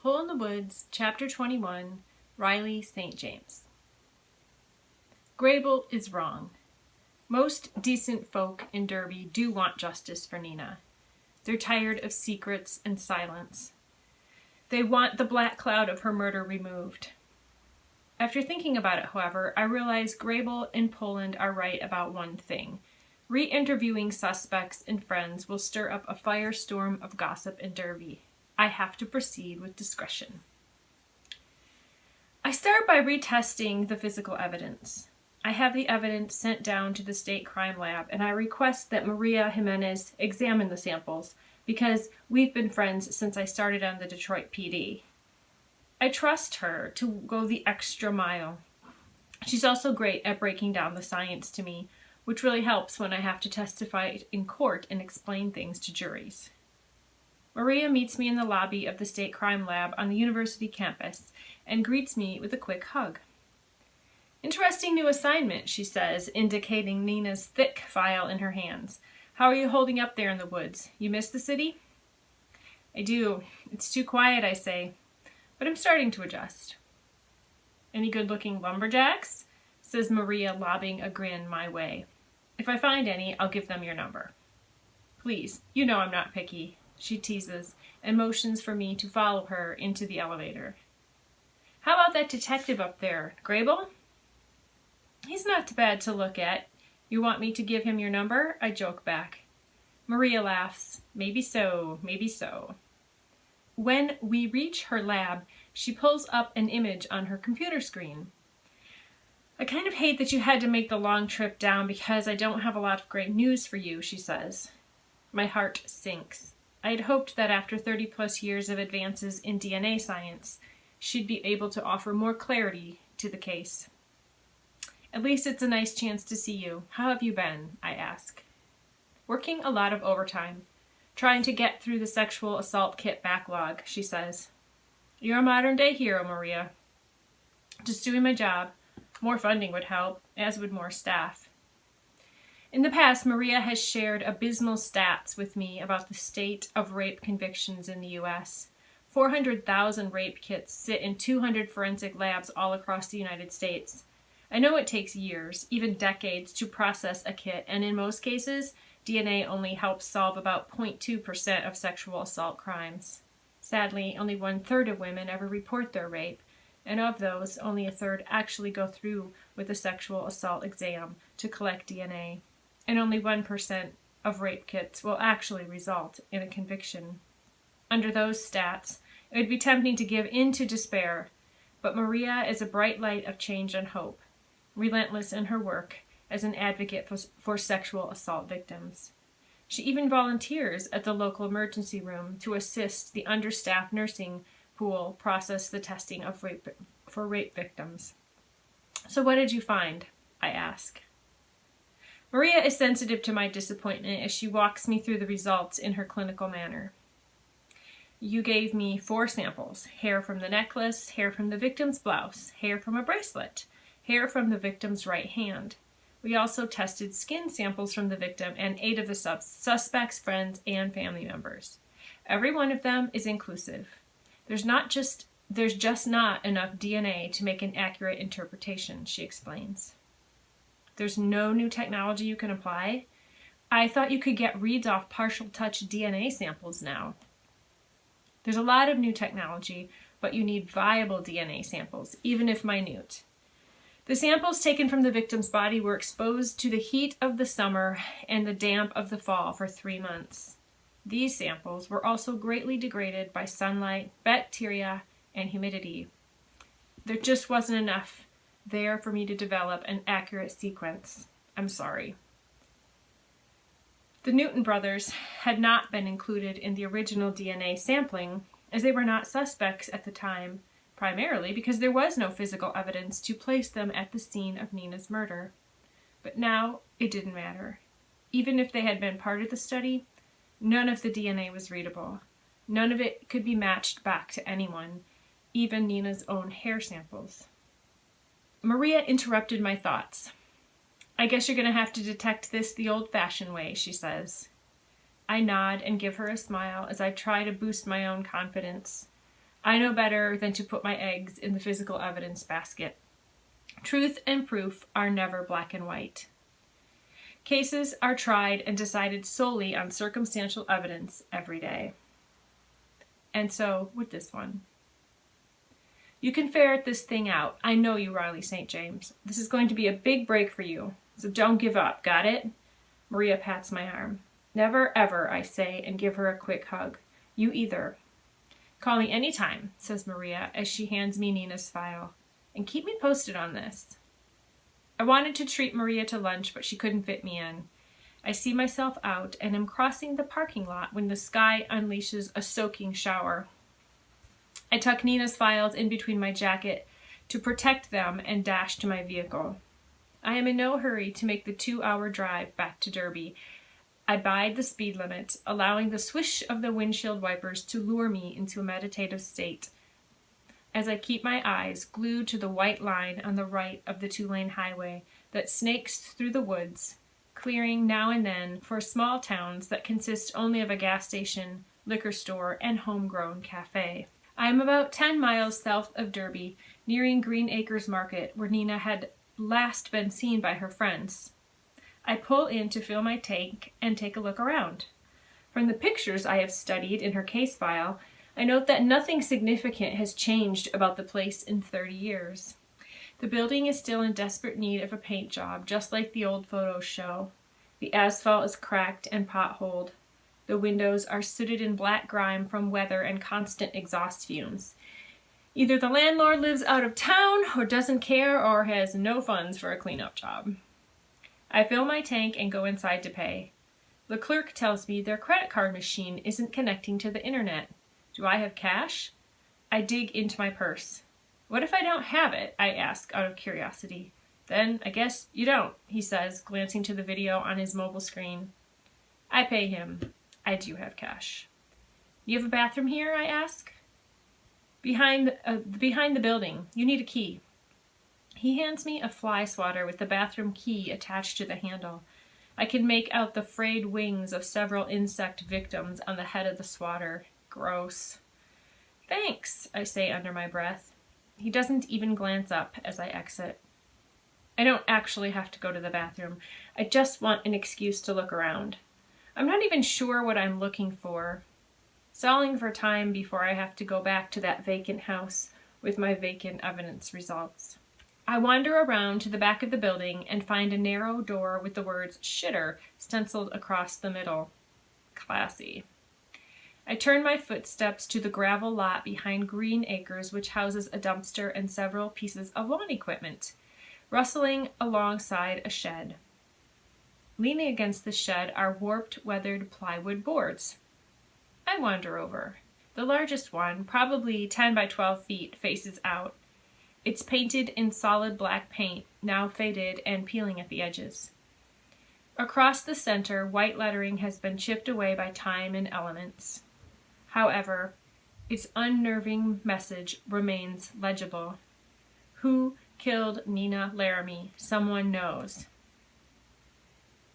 Hole in the Woods, Chapter 21, Riley St. James. Grable is wrong. Most decent folk in Derby do want justice for Nina. They're tired of secrets and silence. They want the black cloud of her murder removed. After thinking about it, however, I realize Grable and Poland are right about one thing. Re-interviewing suspects and friends will stir up a firestorm of gossip in Derby. I have to proceed with discretion. I start by retesting the physical evidence. I have the evidence sent down to the state crime lab, and I request that Maria Jimenez examine the samples because we've been friends since I started on the Detroit PD. I trust her to go the extra mile. She's also great at breaking down the science to me, which really helps when I have to testify in court and explain things to juries. Maria meets me in the lobby of the State Crime Lab on the university campus and greets me with a quick hug. "Interesting new assignment," she says, indicating Nina's thick file in her hands. "How are you holding up there in the woods? You miss the city?" "I do. It's too quiet," I say, "but I'm starting to adjust." "Any good-looking lumberjacks?" says Maria, lobbing a grin my way. "If I find any, I'll give them your number." "Please, you know I'm not picky," she teases, and motions for me to follow her into the elevator. "How about that detective up there, Grable?" "He's not too bad to look at. You want me to give him your number?" I joke back. Maria laughs. "Maybe so, maybe so." When we reach her lab, she pulls up an image on her computer screen. "I kind of hate that you had to make the long trip down because I don't have a lot of great news for you," she says. My heart sinks. I had hoped that after 30-plus years of advances in DNA science, she'd be able to offer more clarity to the case. "At least it's a nice chance to see you. How have you been?" I ask. "Working a lot of overtime, trying to get through the sexual assault kit backlog," she says. "You're a modern-day hero, Maria." "Just doing my job. More funding would help, as would more staff." In the past, Maria has shared abysmal stats with me about the state of rape convictions in the U.S. 400,000 rape kits sit in 200 forensic labs all across the United States. I know it takes years, even decades, to process a kit, and in most cases, DNA only helps solve about 0.2% of sexual assault crimes. Sadly, only 1/3 of women ever report their rape, and of those, only 1/3 actually go through with a sexual assault exam to collect DNA. And only 1% of rape kits will actually result in a conviction. Under those stats, it would be tempting to give in to despair, but Maria is a bright light of change and hope, relentless in her work as an advocate for sexual assault victims. She even volunteers at the local emergency room to assist the understaffed nursing pool process the testing of rape victims. "So what did you find?" I ask. Maria is sensitive to my disappointment as she walks me through the results in her clinical manner. "You gave me 4 samples: hair from the necklace, hair from the victim's blouse, hair from a bracelet, hair from the victim's right hand. We also tested skin samples from the victim and 8 of the suspect's friends and family members. Every one of them is inclusive. There's just not enough DNA to make an accurate interpretation," she explains. "There's no new technology you can apply? I thought you could get reads off partial touch DNA samples now." "There's a lot of new technology, but you need viable DNA samples, even if minute. The samples taken from the victim's body were exposed to the heat of the summer and the damp of the fall for 3 months. These samples were also greatly degraded by sunlight, bacteria, and humidity. There just wasn't enough there for me to develop an accurate sequence. I'm sorry." The Newton brothers had not been included in the original DNA sampling, as they were not suspects at the time, primarily because there was no physical evidence to place them at the scene of Nina's murder. But now it didn't matter. Even if they had been part of the study, none of the DNA was readable. None of it could be matched back to anyone, even Nina's own hair samples. Maria interrupted my thoughts. "I guess you're going to have to detect this the old-fashioned way," she says. I nod and give her a smile as I try to boost my own confidence. I know better than to put my eggs in the physical evidence basket. Truth and proof are never black and white. Cases are tried and decided solely on circumstantial evidence every day. And so with this one. You can ferret this thing out. I know you, Riley St. James. This is going to be a big break for you, so don't give up, got it? Maria pats my arm. Never ever, I say, and give her a quick hug. You either. Call me any time, says Maria as she hands me Nina's file. And keep me posted on this. I wanted to treat Maria to lunch, but she couldn't fit me in. I see myself out and am crossing the parking lot when the sky unleashes a soaking shower. I tuck Nina's files in between my jacket to protect them and dash to my vehicle. I am in no hurry to make the 2-hour drive back to Derby. I bide the speed limit, allowing the swish of the windshield wipers to lure me into a meditative state. As I keep my eyes glued to the white line on the right of the 2-lane highway that snakes through the woods, clearing now and then for small towns that consist only of a gas station, liquor store, and homegrown cafe. I am about 10 miles south of Derby, nearing Green Acres Market, where Nina had last been seen by her friends. I pull in to fill my tank and take a look around. From the pictures I have studied in her case file, I note that nothing significant has changed about the place in 30 years. The building is still in desperate need of a paint job, just like the old photos show. The asphalt is cracked and potholed. The windows are sooted in black grime from weather and constant exhaust fumes. Either the landlord lives out of town, or doesn't care, or has no funds for a cleanup job. I fill my tank and go inside to pay. The clerk tells me their credit card machine isn't connecting to the internet. Do I have cash? I dig into my purse. What if I don't have it? I ask out of curiosity. Then I guess you don't, he says, glancing to the video on his mobile screen. I pay him. I do have cash. You have a bathroom here? I ask. Behind the building. You need a key. He hands me a fly swatter with the bathroom key attached to the handle. I can make out the frayed wings of several insect victims on the head of the swatter. Gross. Thanks, I say under my breath. He doesn't even glance up as I exit. I don't actually have to go to the bathroom. I just want an excuse to look around. I'm not even sure what I'm looking for. Stalling for time before I have to go back to that vacant house with my vacant evidence results. I wander around to the back of the building and find a narrow door with the words shitter stenciled across the middle. Classy. I turn my footsteps to the gravel lot behind Green Acres, which houses a dumpster and several pieces of lawn equipment, rustling alongside a shed. Leaning against the shed are warped, weathered plywood boards. I wander over. The largest one, probably 10 by 12 feet, faces out. It's painted in solid black paint, now faded and peeling at the edges. Across the center, white lettering has been chipped away by time and elements. However, its unnerving message remains legible. Who killed Nina Laramie? Someone knows.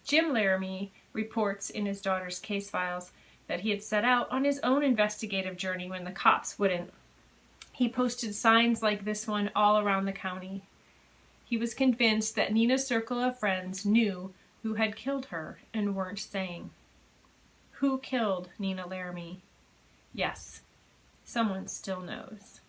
Jim Laramie reports in his daughter's case files that he had set out on his own investigative journey when the cops wouldn't. He posted signs like this one all around the county. He was convinced that Nina's circle of friends knew who had killed her and weren't saying. Who killed Nina Laramie? Yes, someone still knows.